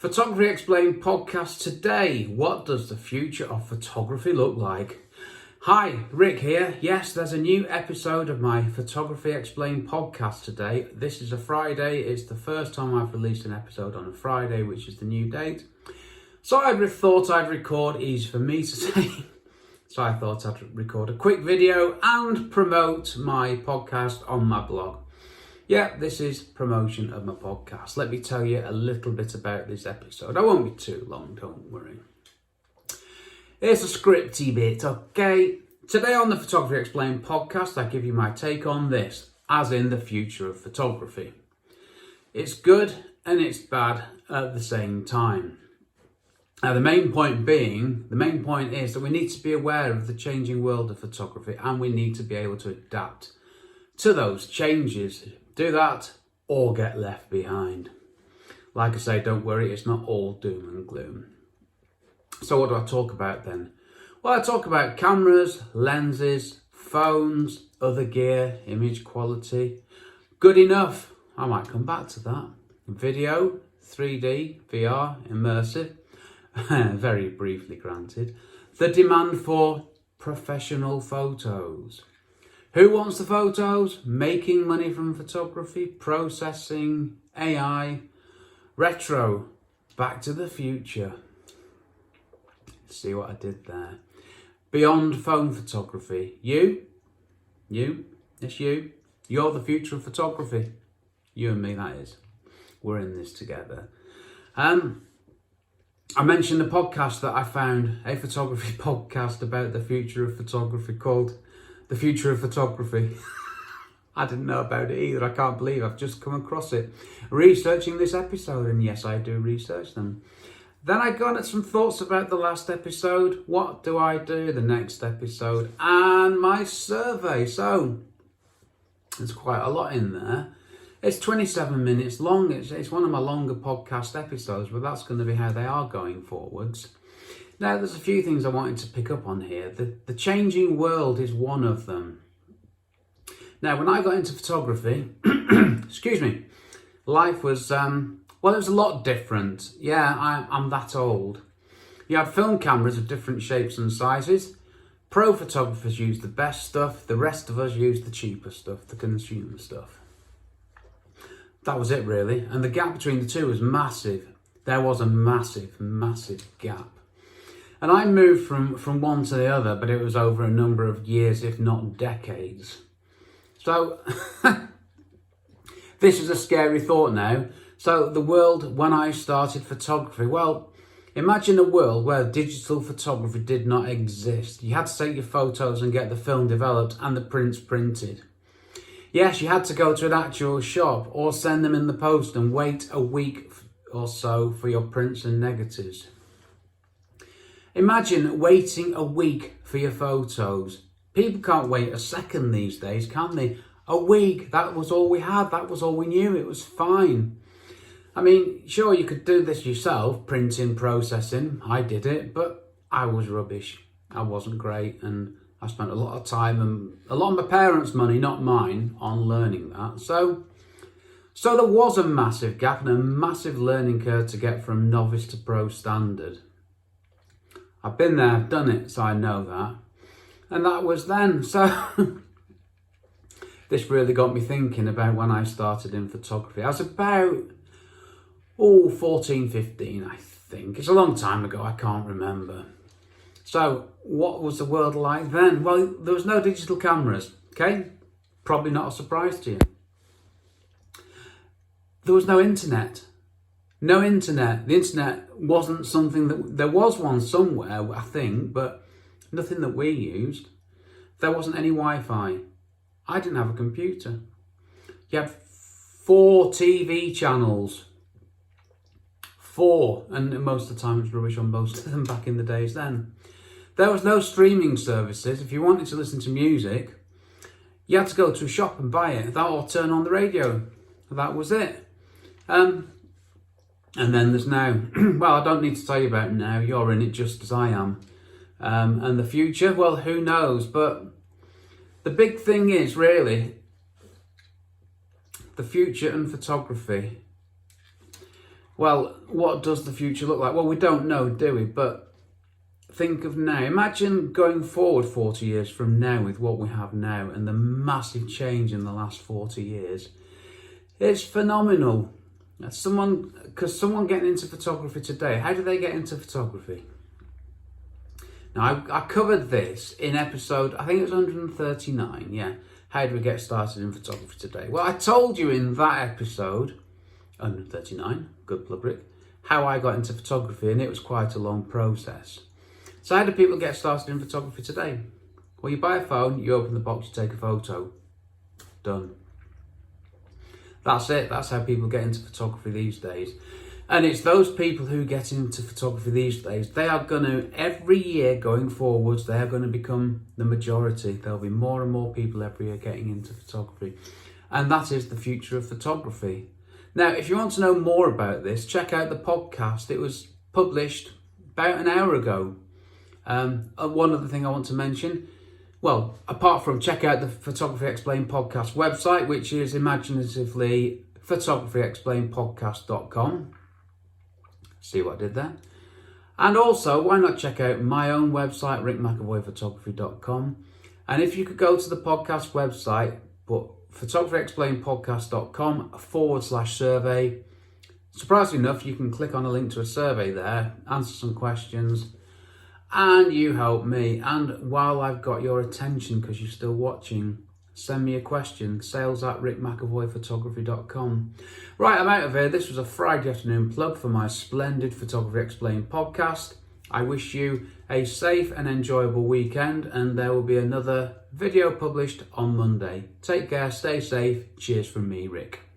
Photography Explained podcast today. What does the future of photography look like? Hi, Rick here. Yes, there's a new episode of my Photography Explained podcast today. This is a Friday. It's the first time I've released an episode on a Friday, which is the new date. So I thought I'd record, easy for me to say. So I thought I'd record a quick video and promote my podcast on my blog. Yeah, this is promotion of my podcast. Let me tell you a little bit about this episode. I won't be too long, don't worry. Here's a scripty bit, okay? Today on the Photography Explained podcast, I give you my take on this, as in the future of photography. It's good and it's bad at the same time. Now, the main point is that we need to be aware of the changing world of photography and we need to be able to adapt to those changes. Do that or get left behind. Like I say, don't worry, it's not all doom and gloom. So what do I talk about then? Well, I talk about cameras, lenses, phones, other gear, image quality. Good enough, I might come back to that. Video, 3D, VR, immersive, very briefly granted. The demand for professional photos. Who wants the photos? Making money from photography, processing, AI, retro, back to the future. See what I did there? Beyond phone photography. You, it's you. You're the future of photography. You and me, that is. We're in this together. I mentioned a podcast that I found, a photography podcast about the future of photography called The Future of Photography. I didn't know about it either. I can't believe I've just come across it. Researching this episode, and yes, I do research them. Then I got at some thoughts about the last episode. What do I do the next episode? And my survey. So, there's quite a lot in there. It's 27 minutes long. It's one of my longer podcast episodes, but that's going to be how they are going forwards. Now, there's a few things I wanted to pick up on here. The changing world is one of them. Now, when I got into photography, life was, it was a lot different. Yeah, I'm that old. You had film cameras of different shapes and sizes. Pro photographers used the best stuff. The rest of us used the cheaper stuff, the consumer stuff. That was it, really. And the gap between the two was massive. There was a massive, massive gap. And I moved from one to the other, but it was over a number of years, if not decades. So, this is a scary thought now. So, the world when I started photography, well, imagine a world where digital photography did not exist. You had to take your photos and get the film developed and the prints printed. Yes, you had to go to an actual shop or send them in the post and wait a week or so for your prints and negatives. Imagine waiting a week for your photos. People can't wait a second these days, can they? A week, that was all we had, that was all we knew, it was fine. I mean, sure, you could do this yourself, printing, processing, I did it, but I was rubbish. I wasn't great, and I spent a lot of time and a lot of my parents' money, not mine, on learning that. So there was a massive gap and a massive learning curve to get from novice to pro standard. I've been there, I've done it, so I know that. And that was then. So this really got me thinking about when I started in photography. I was about 14, 15, I think. It's a long time ago, I can't remember. So what was the world like then? Well, there was no digital cameras, okay? Probably not a surprise to you. There was no internet. No internet. The internet wasn't something that... There was one somewhere, I think, but nothing that we used. There wasn't any Wi-Fi. I didn't have a computer. You had 4 TV channels. 4. And most of the time it was rubbish on most of them back in the days then. There was no streaming services. If you wanted to listen to music, you had to go to a shop and buy it. That or turn on the radio. That was it. And then there's now. Well, I don't need to tell you about now. You're in it just as I am. And the future, well, who knows? But the big thing is really the future and photography. Well, what does the future look like? Well, we don't know, do we? But think of now. Imagine going forward 40 years from now with what we have now and the massive change in the last 40 years. It's phenomenal. Someone getting into photography today, how do they get into photography? Now, I covered this in episode, I think it was 139, yeah. How do we get started in photography today? Well, I told you in that episode, 139, good plug, Rick, how I got into photography, and it was quite a long process. So how do people get started in photography today? Well, you buy a phone, you open the box, you take a photo. Done. That's it. That's how people get into photography these days. And it's those people who get into photography these days, they are going to, every year going forwards, they are going to become the majority. There'll be more and more people every year getting into photography. And that is the future of photography. Now, if you want to know more about this, check out the podcast. It was published about an hour ago. One other thing I want to mention, well, apart from check out the Photography Explained podcast website, which is imaginatively photographyexplainedpodcast.com. See what I did there? And also, why not check out my own website, rickmcevoyphotography.com. And if you could go to the podcast website, but photographyexplainedpodcast.com/survey. Surprisingly enough, you can click on a link to a survey there, answer some questions, and you help me. And while I've got your attention, because you're still watching, send me a question, sales@rickmcevoyphotography.com. Right, I'm out of here. This was a Friday afternoon plug for my splendid Photography Explained podcast. I wish you a safe and enjoyable weekend, and there will be another video published on Monday. Take care, stay safe. Cheers from me, Rick.